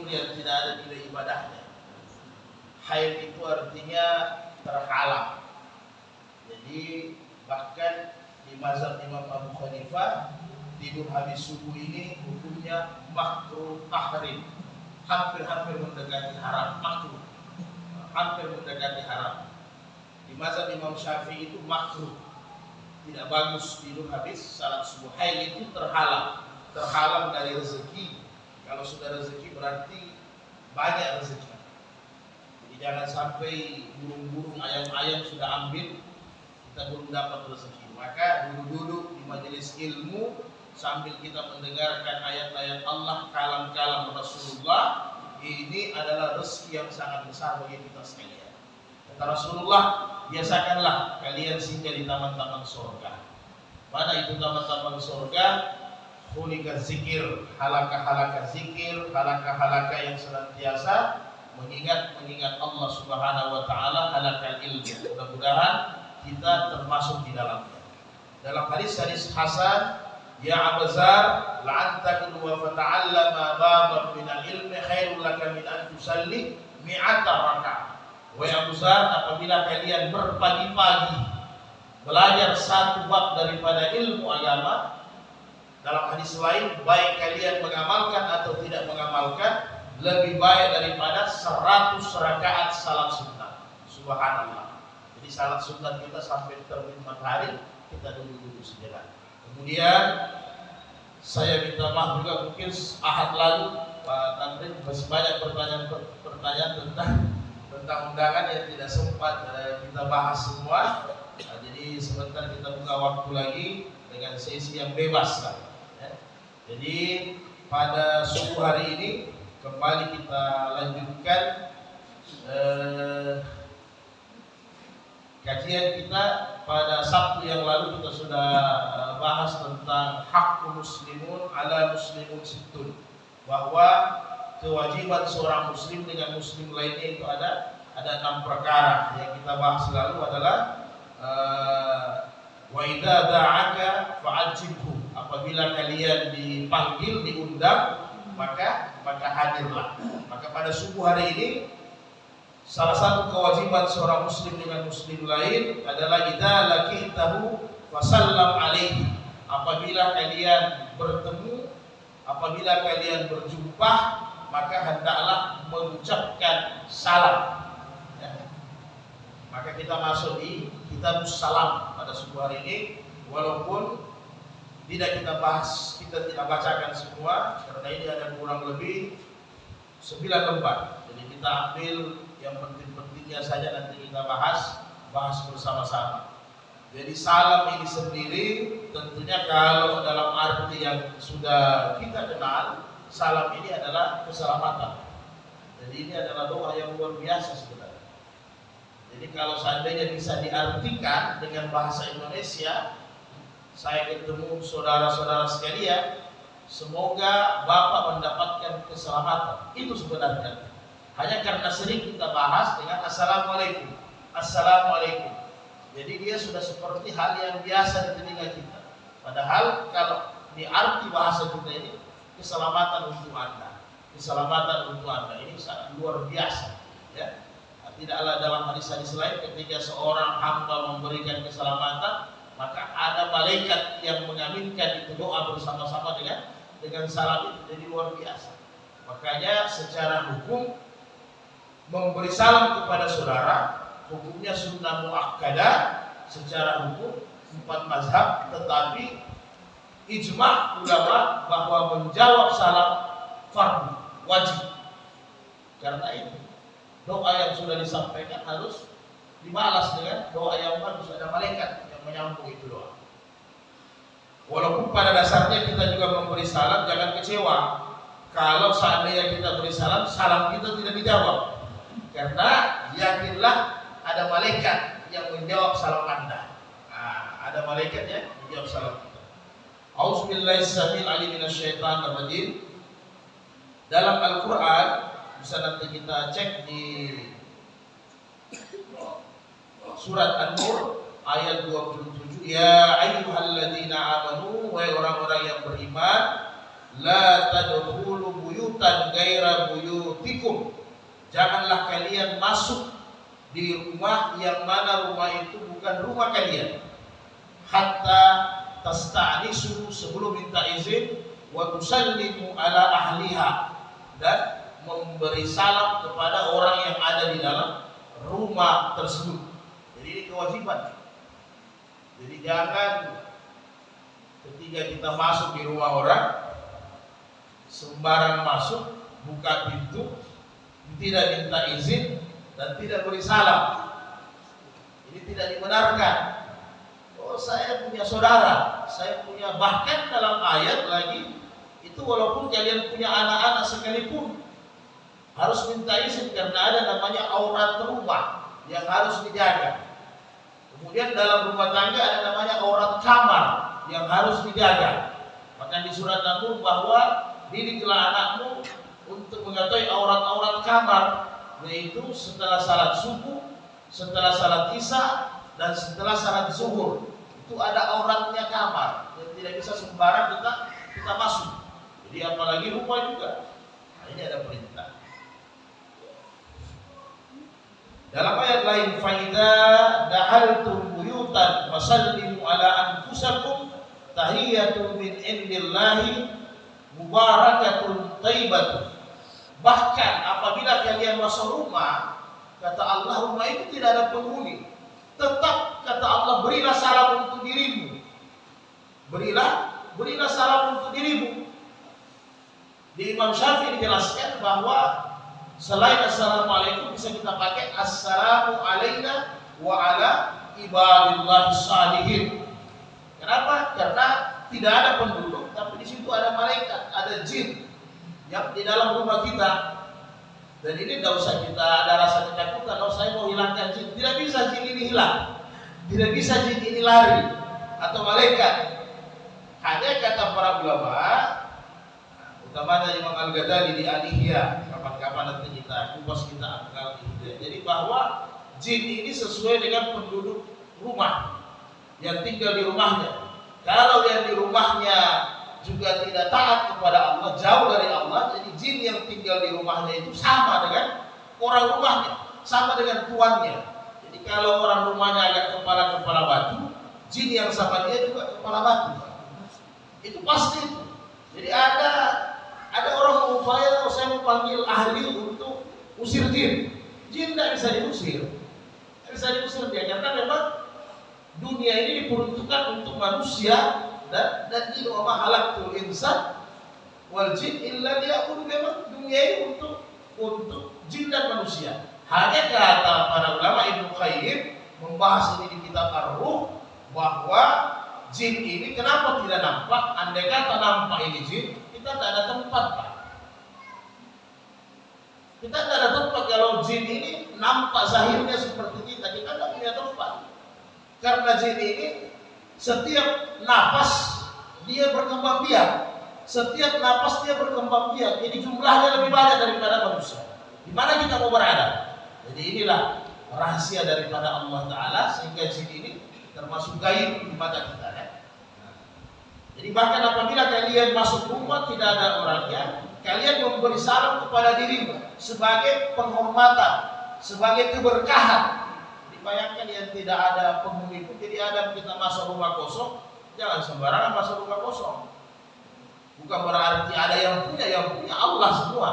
yang tidak ada nilai ibadahnya. Haid itu artinya terhalang. Jadi bahkan di mazhab Imam Abu Hanifah, tidur habis subuh ini hukumnya makruh tahrim, hampir mendekati haram, makruh, hampir mendekati haram. Di mazhab Imam Syafi'i itu makruh, tidak bagus tidur habis salat subuh. Haid itu terhalang dari rezeki. Kalau sudah rezeki berarti banyak rezeki. Jadi jangan sampai burung-burung, ayam-ayam sudah ambil, kita belum dapat rezeki. Maka duduk-duduk di majelis ilmu sambil kita mendengarkan ayat-ayat Allah, kalam-kalam Rasulullah, ini adalah rezeki yang sangat besar bagi kita sekalian. Kata Rasulullah, biasakanlah kalian singgah di taman-taman surga. Mana itu taman-taman surga? Khuliqa zikir, halaka-halaka zikir, halaka-halaka yang senantiasa mengingat Allah Subhanahu wa taala, halakal ilmu. Mudah-mudahan kita termasuk di dalamnya. Dalam hadis hasan, ya Abazar, la'anta wa fata'allama baban min al-ilmi khairul laka min an tusalli mi'ata raka'ah. Wahai Abuzar, apabila kalian berpagi-pagi belajar satu bab daripada ilmu agama, dalam hadis lain, baik kalian mengamalkan atau tidak mengamalkan, lebih baik daripada 100 rakaat salat sunnah. Subhanallah. Jadi salat sunnah kita sampai terbit matahari, kita duduk-duduk sejenak. Kemudian saya minta maaf juga, mungkin ahad lalu Pak Tamrin masih banyak pertanyaan tentang undangan yang tidak sempat kita bahas semua. Nah, jadi sebentar kita buka waktu lagi dengan sesi yang bebas lah. Jadi pada subuh hari ini kembali kita lanjutkan kajian kita. Pada Sabtu yang lalu kita sudah bahas tentang hak muslimun ala muslimun sittun, bahwa kewajiban seorang muslim dengan muslim lainnya itu ada 6 perkara. Yang kita bahas lalu adalah wa idza da'aka fa'ajibhu, apabila kalian dipanggil, diundang, maka hadirlah. Maka pada subuh hari ini salah satu kewajiban seorang muslim dengan muslim lain adalah idza laqitahu fasallam alaihi, apabila kalian bertemu, apabila kalian berjumpa, maka hendaklah mengucapkan salam. Maka kita masuk di kitabus salam pada subuh hari ini, walaupun tidak kita bahas, kita tidak bacakan semua karena ini ada kurang lebih 9 lembar. Jadi kita ambil yang penting-pentingnya saja, nanti kita bahas bersama-sama. Jadi salam ini sendiri tentunya kalau dalam arti yang sudah kita kenal, salam ini adalah keselamatan. Jadi ini adalah doa yang luar biasa sebenarnya. Jadi kalau seandainya bisa diartikan dengan bahasa Indonesia, saya ketemu saudara-saudara sekalian, semoga Bapak mendapatkan keselamatan. Itu sebenarnya. Hanya karena sering kita bahas dengan Assalamualaikum, Assalamualaikum. Jadi dia sudah seperti hal yang biasa di telinga kita. Padahal kalau di arti bahasa kita ini, keselamatan untuk Anda, keselamatan untuk Anda, ini sangat luar biasa. Ya, tidaklah dalam hadis-hadis lain ketika seorang hamba memberikan keselamatan, maka ada malaikat yang mengaminkan itu doa bersama-sama dengan salam itu. Jadi luar biasa. Makanya secara hukum memberi salam kepada saudara hukumnya sunnah muakkadah secara hukum 4 mazhab, tetapi ijma' ulama bahwa menjawab salam fardu, wajib. Karena itu doa yang sudah disampaikan harus dibalas dengan doa yang harus ada malaikat yang menyambung itu doa. Walaupun pada dasarnya kita juga memberi salam, jangan kecewa kalau seandainya kita beri salam, salam kita tidak dijawab. Karena yakinlah ada malaikat yang menjawab salam Anda. Ada malaikat yang menjawab salam kita. Auzubillahi samil alim minasyaitonir rajim. Dalam Al-Qur'an bisa nanti kita cek di surat An-Nur ayat 27. Ya ayyuhalladzina amanu, wahai orang-orang yang beriman, la tadkhulu buyutan ghaira buyut buyutikum, janganlah kalian masuk di rumah yang mana rumah itu bukan rumah kalian, hatta tasta'nisu, sebelum minta izin, wa tusallimu ala ahliha, dan memberi salam kepada orang yang ada di dalam rumah tersebut. Jadi ini kewajiban. Jadi jangan ketika kita masuk di rumah orang sembarang masuk, buka pintu, tidak minta izin dan tidak beri salam. Ini tidak dibenarkan. Oh, saya punya saudara, saya punya, bahkan dalam ayat lagi itu walaupun kalian punya anak-anak sekalipun harus minta izin, karena ada namanya aurat rumah yang harus dijaga. Kemudian dalam rumah tangga ada namanya aurat kamar yang harus dijaga. Maka di surat An-Nur bahwa didiklah anakmu untuk mengetahui aurat-aurat kamar, yaitu setelah salat subuh, setelah salat isya, dan setelah salat zuhur. Itu ada auratnya kamar yang tidak bisa sembarang kita masuk. Jadi apalagi rumah juga. Nah, ini ada perintah. Dalam ayat lain, faida dahaltum buyutan fasallimu ala anfusakum tahiyatun min indillahi mubarakatun thayyibatun. Bahkan apabila kalian masuk rumah, kata Allah, rumah itu tidak ada penghuni, tetap kata Allah, berilah salam untuk dirimu. Berilah salam untuk dirimu. Di Imam Syafi'i dijelaskan bahwa selain assalamualaikum bisa kita pakai assalamu alaina wa ala ibadillahi shalihin. Kenapa? Karena tidak ada penduduk, tapi di situ ada malaikat, ada jin yang di dalam rumah kita. Dan ini tidak usah kita ada rasa ketakutan, oh saya mau hilangkan jin. Tidak bisa jin ini hilang, tidak bisa jin ini lari atau malaikat. Hanya kata para ulama, utamanya Imam Al-Ghazali di Al-Ihya, kapan-kapan nanti kita kupas, kita akal Ihya. Jadi bahwa jin ini sesuai dengan penduduk rumah yang tinggal di rumahnya. Kalau yang di rumahnya juga tidak taat kepada Allah, jauh dari Allah, jadi jin yang tinggal di rumahnya itu sama dengan orang rumahnya, sama dengan tuannya. Jadi kalau orang rumahnya agak kepala batu, jin yang sama dia juga kepala batu. Itu pasti itu. Jadi ada orang berupaya, saya mau panggil ahli untuk usir jin. Jin tidak bisa diusir. Tidak bisa diusir dia, karena memang dunia ini diperuntukkan untuk manusia, dan di wa ma khalaqtul insan wal jin illa liya'budun. Memang dunia ini untuk jin dan manusia. Hanya kata para ulama, Ibnu Qayyim membahas ini di kitab Ar-Ruh, bahwa jin ini kenapa tidak nampak? Andai kata nampak ini jin, kita tidak ada tempat, Pak. Kita tidak ada tempat. Kalau jin ini nampak zahirnya seperti kita tidak punya tempat. Karena jin ini setiap napas dia berkembang biak, setiap napas dia berkembang biak. Jadi jumlahnya lebih banyak daripada manusia. Di mana kita mau berada? Jadi inilah rahasia daripada Allah Ta'ala, sehingga jin ini termasuk gaib di mata kita. Jadi bahkan apabila kalian masuk rumah tidak ada orangnya, kalian memberi salam kepada dirimu sebagai penghormatan, sebagai keberkahan. Bayangkan yang tidak ada penghuni pun, jadi ada kita masuk rumah kosong, jangan sembarangan masuk rumah kosong. Bukan berarti ada yang punya Allah semua.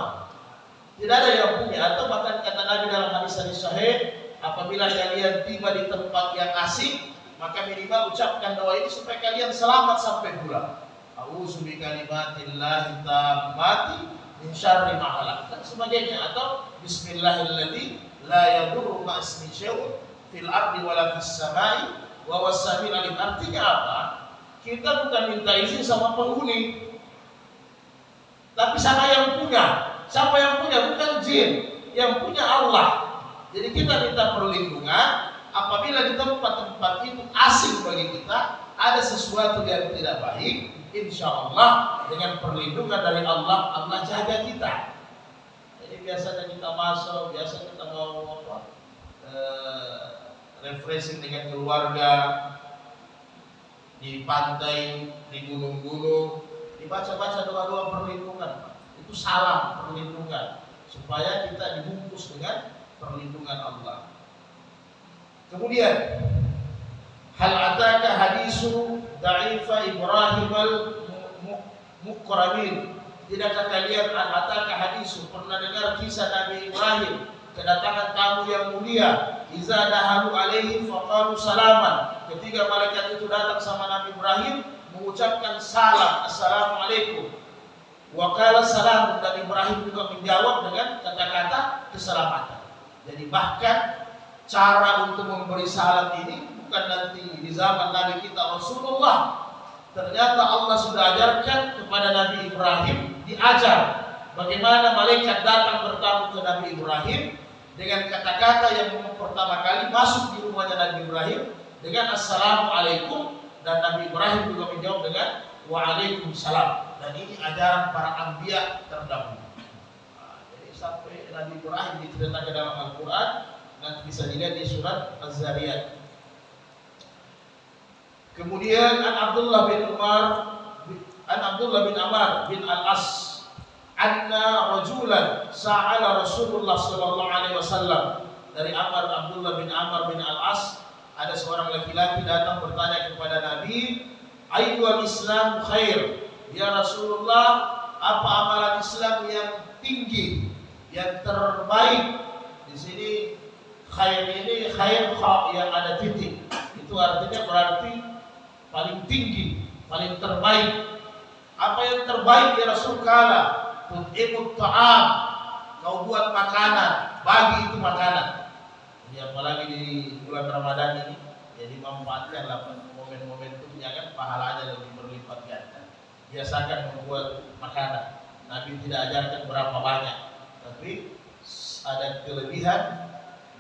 Tidak ada yang punya. Atau bahkan kata Nabi dalam hadis sahih, apabila kalian tiba di tempat yang asing, maka minimal ucapkan doa ini supaya kalian selamat sampai pulang. A'udzu bikalimatillahi tammati min syarri ma khalaq dan sebagainya. Atau bismillahilladzi la yadurru ma'ismi syai'un fil ardi wala fis samai wa was-sami'ul alim. Artinya apa? Kita bukan minta izin sama penghuni, tapi sama yang punya. Siapa yang punya? Bukan jin, yang punya Allah. Jadi kita minta perlindungan apabila di tempat-tempat itu asing bagi kita, ada sesuatu yang tidak baik, insya Allah dengan perlindungan dari Allah, Allah jaga kita. Jadi biasanya kita masuk, biasanya kita mau refreshing dengan keluarga di pantai, di gunung-gunung, dibaca-baca doa-doa perlindungan, itu salam perlindungan. supaya kita dibungkus dengan perlindungan Allah. Kemudian hal ataka hadisu da'ifa Ibrahim al-mukramin. Tidakkah kalian hal ataka hadisu pernah dengar kisah Nabi Ibrahim kedatangan tamu yang mulia? Iza dahalu alaihi faqalu salaman. Ketika malaikat itu datang sama Nabi Ibrahim mengucapkan salam, assalamualaikum. Wa qala salam, dan Ibrahim juga menjawab dengan kata-kata keselamatan. Jadi bahkan cara untuk memberi salam ini bukan nanti di zaman Nabi kita Rasulullah. Ternyata Allah sudah ajarkan kepada Nabi Ibrahim, diajar bagaimana malaikat datang bertamu ke Nabi Ibrahim dengan kata-kata yang pertama kali masuk di rumahnya Nabi Ibrahim dengan assalamualaikum, dan Nabi Ibrahim juga menjawab dengan waalaikumsalam. Dan ini ajaran para anbiya terdahulu. Jadi sampai Nabi Ibrahim diceritakan dalam Al-Quran, nanti bisa dilihat di surat Az-Zariyat. Kemudian an Abdullah bin Amr bin Al-As anna rajulan sa'ala Rasulullah sallallahu alaihi wasallam. Dari Abdullah bin Amr bin Al-As, ada seorang laki-laki datang bertanya kepada Nabi, ayyul Islam khair? Ya Rasulullah, apa amalan Islam yang tinggi, yang terbaik? Di sini khair ini khair yang ada titik. Itu artinya berarti paling tinggi, paling terbaik. Apa yang terbaik ya Rasul? Kala tud'imut ta'am, kau buat makanan, bagi itu makanan. Jadi apalagi di bulan Ramadan ini, jadi manfaatkanlah momen-momen itu, jangan pahalanya lebih berlipat ganda. Biasakan membuat makanan. Nabi tidak ajarkan berapa banyak, tapi ada kelebihan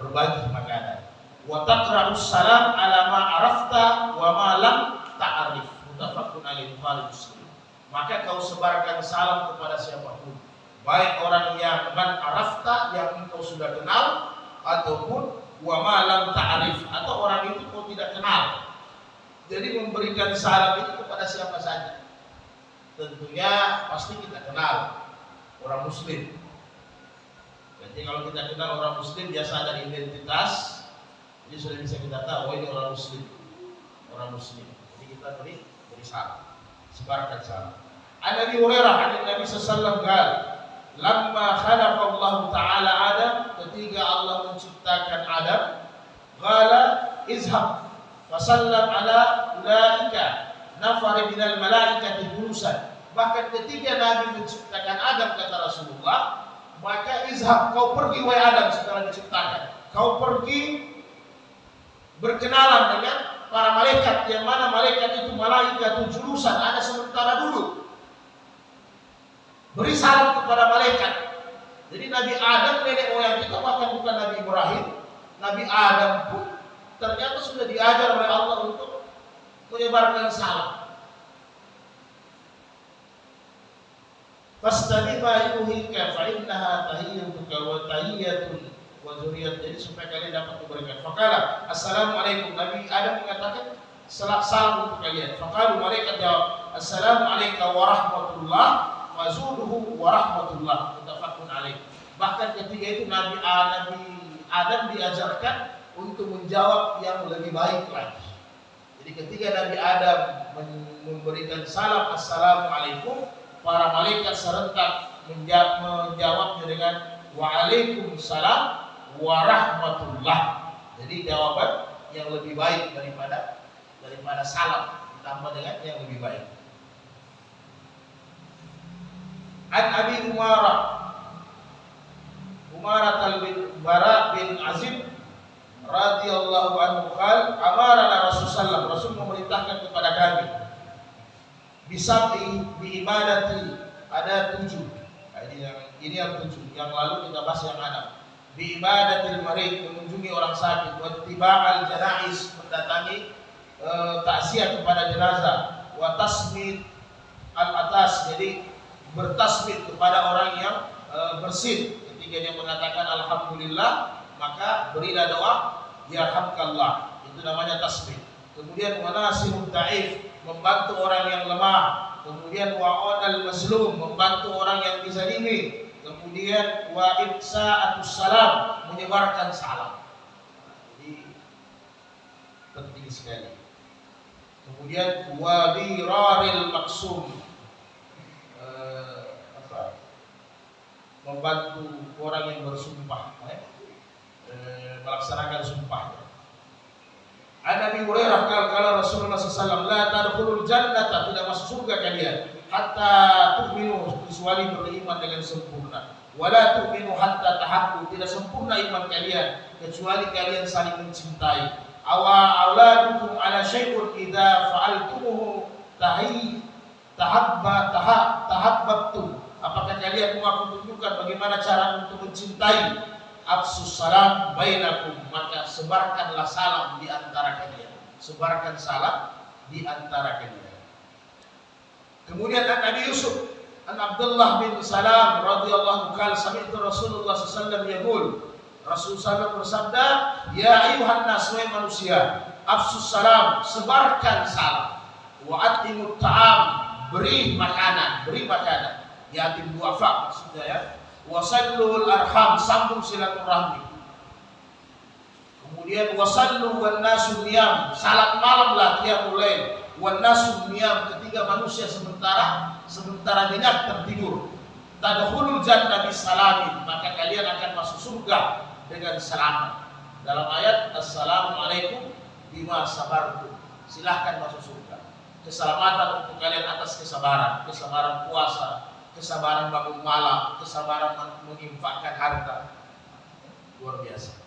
berbagi makanan. Wa taqra'us salam ala ma arafta wa ma lam ta'rif. Muttafaqun alaihi Bukhari Muslim. Maka kau sebarkan salam kepada siapapun, baik orang yang man arafta, yang engkau sudah kenal, ataupun wa ma lam ta'rif, atau orang itu kau tidak kenal. Jadi memberikan salam itu kepada siapa saja. Tentunya pasti kita kenal orang Muslim. Jadi kalau kita kenal orang Muslim, biasa ada identitas, jadi sudah bisa kita tahu, oh ini orang Muslim, orang Muslim. Jadi kita beri salam, sebarkan salam. An Abi Hurairah an Nabi sallallahu alaihi wasallam, lamma khalaqa Allah Taala Adam, ketika Allah menciptakan Adam, qala izhab fasallam ala ulaika nafar minal malaikati julusan. Bahkan ketika Nabi menciptakan Adam, kata Rasulullah, maka izhab, kau pergi wahai Adam setelah diciptakan, kau pergi berkenalan dengan para malaikat, yang mana malaikat itu malaikat julusan, ada sementara duduk. Beri salam kepada malaikat. Jadi Nabi Adam, nenek moyang kita, bahkan bukan Nabi Ibrahim, Nabi Adam pun ternyata sudah diajar oleh Allah untuk menyebarkan salam. Fastaqima yuhika fa innaha tahiyyatuka wa tahiyyatun wa dzurriyyat. Jadi supaya kalian dapat memberikan. Faqala assalamualaikum. Nabi Adam mengatakan salam untuk kalian. Faqalu, malaikat jawab assalamualaikum warahmatullah wa zuduhu warahmatullah. Muttafaqun alaih. Bahkan ketika itu Nabi Adam diajarkan untuk menjawab yang lebih baik lagi. Jadi ketika Nabi Adam memberikan salam assalamualaikum, para malaikat serentak menjawabnya dengan waalaikumsalam warahmatullah. Jadi jawaban yang lebih baik daripada salam, ditambah dengan yang lebih baik. An Abi Umarah bin Bara bin Azib radhiyallahu anhu qala amarana Rasulullah, Rasul memerintahkan kepada kami bisab'i biibadati, ada 7. Nah, ini yang 7. Yang lalu kita bahas yang 6. Biibadatil marid, mengunjungi orang sakit, wa tiba'al janais, mendatangi takziah kepada jenazah, wa tasmid al atas, jadi bertasmid kepada orang yang bersin. Ketika dia mengatakan alhamdulillah, maka berilah doa yarhamkallah, itu namanya tasmid. Kemudian wanasihut ta'if, membantu orang yang lemah. Kemudian wa'onal mazlum, membantu orang yang dizalimi. Kemudian wa ifsa'atus salam, menyebarkan salam. Jadi penting sekali. Kemudian wa biraril maksum, membantu orang yang bersumpah, melaksanakan sumpahnya. An Abi Hurairah kala Rasulullah SAW, la tadkhulul jannata, tidak masuk surga kalian hatta tu'minu, kecuali beriman dengan sempurna. Wala tu'minu hatta tahabbu, tidak sempurna iman kalian kecuali kalian saling mencintai. Auladukum ala syai'un idza fa'altumuhu tahabbtum. Apakah kalian mau aku tunjukkan bagaimana cara untuk mencintai? Afsus salam bainakum, maka sebarkanlah salam di antara kalian. Sebarkan salam di antara kalian. Kemudian Nabi Yusuf, an Abdullah bin Salam radhiyallahu anhu, sami'tu Rasulullah sallallahu alaihi wasallam Rasulullah bersabda, ya ayuhan nas, wahai manusia, afsus salam, sebarkan salam. Wa atimut ta'am, beri makanan. Yatim duafa maksudnya ya. Wasallul arham, sambung silaturahmi. Kemudian wasallu wan nasu niyam, salat malamlah qiyamul lail. Wan nasu niyam, ketika manusia sementara nyenyak tertidur. Tadkhulul jannah bisalamin, maka kalian akan masuk surga dengan selamat. Dalam ayat assalamualaikum bima sabartum, silahkan masuk surga. Keselamatan untuk kalian atas kesabaran puasa, kesabaran bangun malam, kesabaran menginfakkan harta. Luar biasa.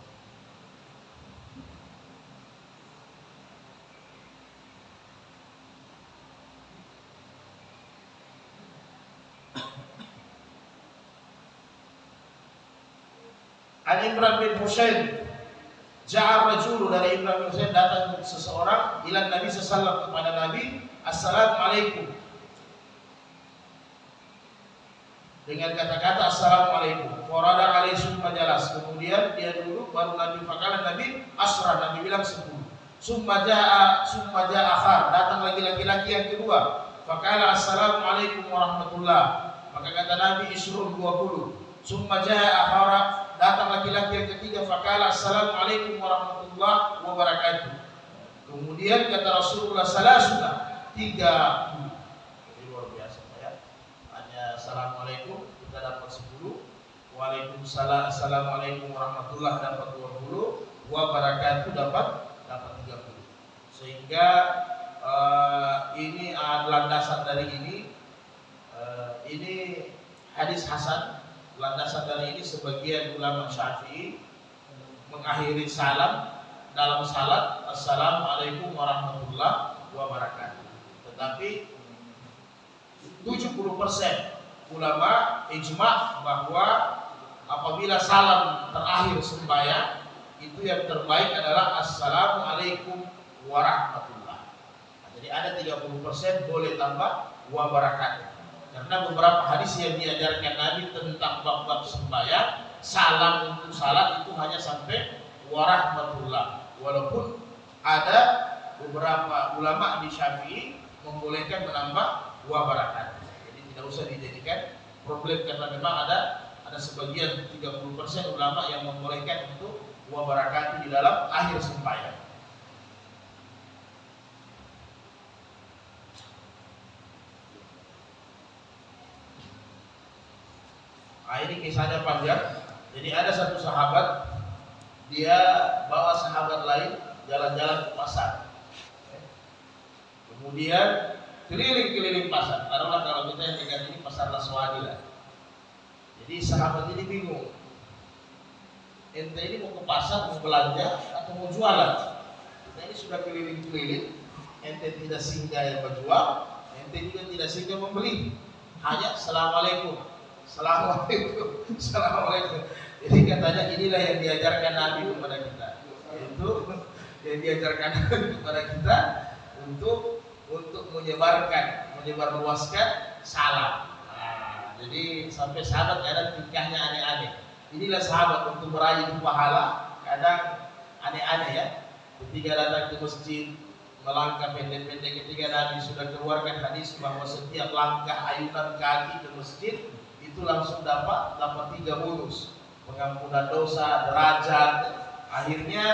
An Imran bin Husain, ja'a rajulu, dari Imran bin Husain datang seseorang ila Nabi sallallahu alaihi wasallam, kepada Nabi, assalamualaikum, dengan kata-kata assalamualaikum. Warada alaihi summa jalas, kemudian dia duduk, baru Nabi fakala Nabi asra, Nabi bilang 10. Summa ja'a akhar, datang lagi laki-laki yang kedua, fakala assalamualaikum warahmatullah, maka kata Nabi isrun 20. Summa ja'a akhar, datang laki-laki yang ketiga, fakala assalamualaikum warahmatullahi wabarakatuh. Kemudian kata Rasulullah salasuna, 30. Assalamualaikum kita dapat 10, waalaikumsalam, assalamualaikum warahmatullah dapat 20, wabarakatuh dapat 30. Sehingga ini landasan dari ini hadis hasan. Landasan dari ini sebagian ulama Syafi'i mengakhiri salam dalam salat assalamualaikum warahmatullah wabarakatuh. Tetapi 70% ulama ijma bahwa apabila salam terakhir sembahyang itu yang terbaik adalah assalamualaikum warahmatullah. Nah, jadi ada 30% boleh tambah wabarakatuh. Karena beberapa hadis yang diajarkan Nabi tentang bab-bab sembahyang, salam untuk salat itu hanya sampai warahmatullah. Walaupun ada beberapa ulama di Syafi'i membolehkan menambah wabarakatuh. Tidak usah dijadikan problem, karena memang ada sebagian 30% ulama yang membolehkan untuk wabarakatuh di dalam akhir sembahyang. Ini kisahnya panjang. Jadi ada satu sahabat, dia bawa sahabat lain jalan-jalan ke pasar. Kemudian keliling-keliling pasar. Taruhlah kalau kita yang tinggal ini pasar Laswadi lah. Jadi sahabat ini bingung. Ente ini mau ke pasar, mau belanja atau mau jualan? Kita ini sudah keliling-keliling. Ente tidak singgah yang menjual, ente juga tidak singgah membeli. Hanya assalamualaikum, assalamualaikum, assalamualaikum. Jadi katanya inilah yang diajarkan Nabi kepada kita. Itu yang diajarkan Nabi kepada kita untuk menyebarluaskan salam. Nah, jadi sampai sahabat kadang tingkahnya aneh-aneh. Inilah sahabat untuk meraih pahala, kadang aneh-aneh ya. Ketika datang ke masjid, melangkah pendek-pendek, ketika Nabi sudah keluarkan hadis bahwa setiap langkah ayunan kaki ke masjid itu langsung dapat 3 bonus, pengampunan dosa, derajat. Akhirnya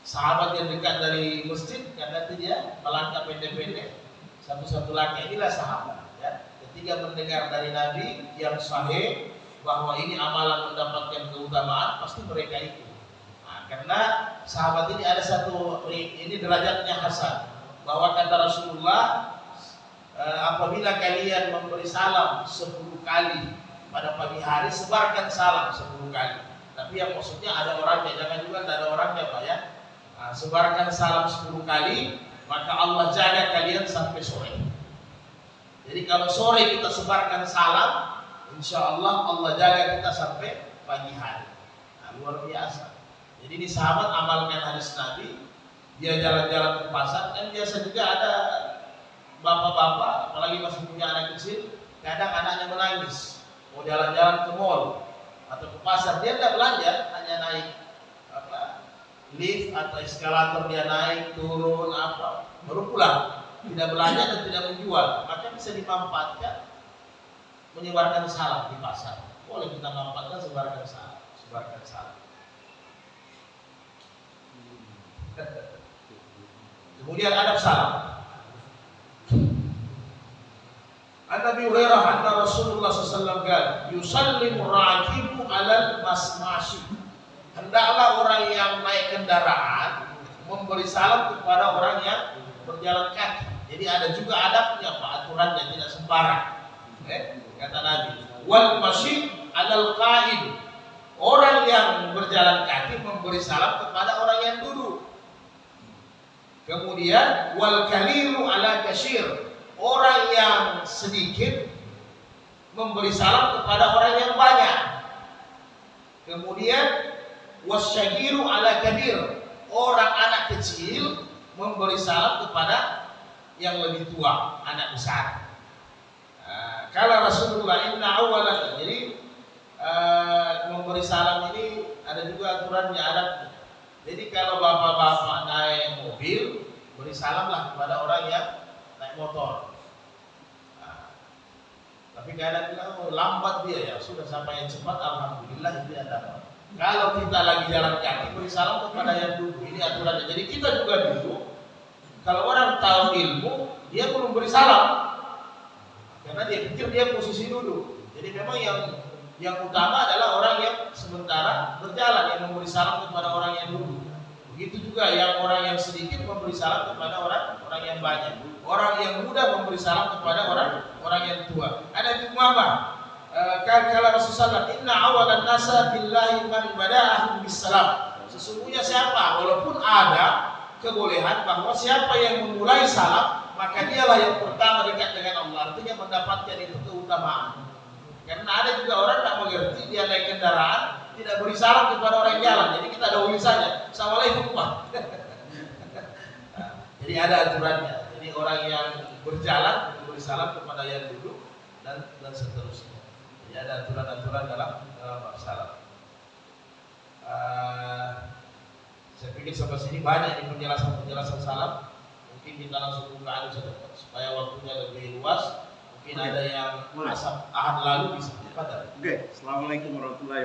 sahabat yang dekat dari masjid, karena dia melangkah pendek-pendek, satu-satu langkah, inilah sahabat ya. Ketika mendengar dari Nabi yang sahih bahwa ini amalan mendapatkan keutamaan, pasti mereka ikut. Nah, karena sahabat ini ada satu, ini derajatnya hasan, bahwa kata Rasulullah, apabila kalian memberi salam 10 kali pada pagi hari, sebarkan salam 10 kali. Tapi yang maksudnya ada orangnya, jangan juga tidak ada orangnya Pak ya. Nah, sebarkan salam 10 kali, maka Allah jaga kalian sampai sore. Jadi kalau sore kita sebarkan salam, insya Allah Allah jaga kita sampai pagi hari. Nah, luar biasa. Jadi ini sahabat amalkan hadis Nabi. Dia jalan-jalan ke pasar, kan biasa juga ada bapak-bapak, apalagi masih punya anak kecil, kadang anaknya menangis, mau jalan-jalan ke mall atau ke pasar, dia tidak belanja, hanya naik lift atau eskalator, dia naik turun baru pulang, tidak belanja dan tidak menjual. Maka bisa dimanfaatkan menyebarkan salam di pasar. Boleh kita manfaatkan, sebarkan salam, sebarkan salam. Kemudian adab salam. An-Nabi Hurairah anna Rasulullah sallallahu alaihi wasallam yusallimu rakibu 'alal masmashi. Hendaklah orang yang naik kendaraan memberi salam kepada orang yang berjalan kaki. Jadi ada juga adabnya Pak, aturannya tidak sembarang. Kata Nabi, wal masyi 'alal qa'id. Orang yang berjalan kaki memberi salam kepada orang yang duduk. Kemudian wal kalilu 'ala kasyir. Orang yang sedikit memberi salam kepada orang yang banyak. Kemudian wasyagiru 'ala kabir. Orang anak kecil memberi salam kepada yang lebih tua, anak besar. Kalau Rasulullah inna awalan, jadi memberi salam ini ada juga aturannya, adabnya. Jadi kalau bapak-bapak naik mobil, beri salamlah kepada orang yang naik motor. Tapi kadang bilang lambat dia, ya sudah sampai yang cepat, alhamdulillah itu ada. Kalau kita lagi jalan kaki, beri salam kepada yang duduk. Ini aturannya. Jadi kita juga duduk. Kalau orang tahu ilmu, dia belum beri salam, karena dia pikir dia posisi duduk. Jadi memang yang utama adalah orang yang sementara berjalan, yang memberi salam kepada orang yang duduk. Begitu juga yang orang yang sedikit memberi salam kepada orang yang banyak. Orang yang muda memberi salam kepada orang yang tua. Ada di Muhammad. Kalau Rasulullah, inna awalan nasa billahi man bada'ahum bisalam. Sesungguhnya siapa, walaupun ada kebolehan bahwa siapa yang memulai salam, maka dialah yang pertama dekat dengan Allah. Artinya mendapatkan itu keutamaan. Karena ada juga orang tak mengerti, dia naik kendaraan tidak beri salam kepada orang jalan. Jadi kita dahului saja, assalamualaikum Pak. Jadi ada aturannya. Jadi orang yang berjalan beri salam kepada yang duduk dan seterusnya. Jadi ada aturan-aturan dalam salam. Saya pikir sampai sini banyak di penjelasan salam. Mungkin kita langsung buka supaya waktunya lebih luas. Mungkin ada yang asap ahad lalu bisa. Oke, assalamualaikum warahmatullahi wabarakatuh.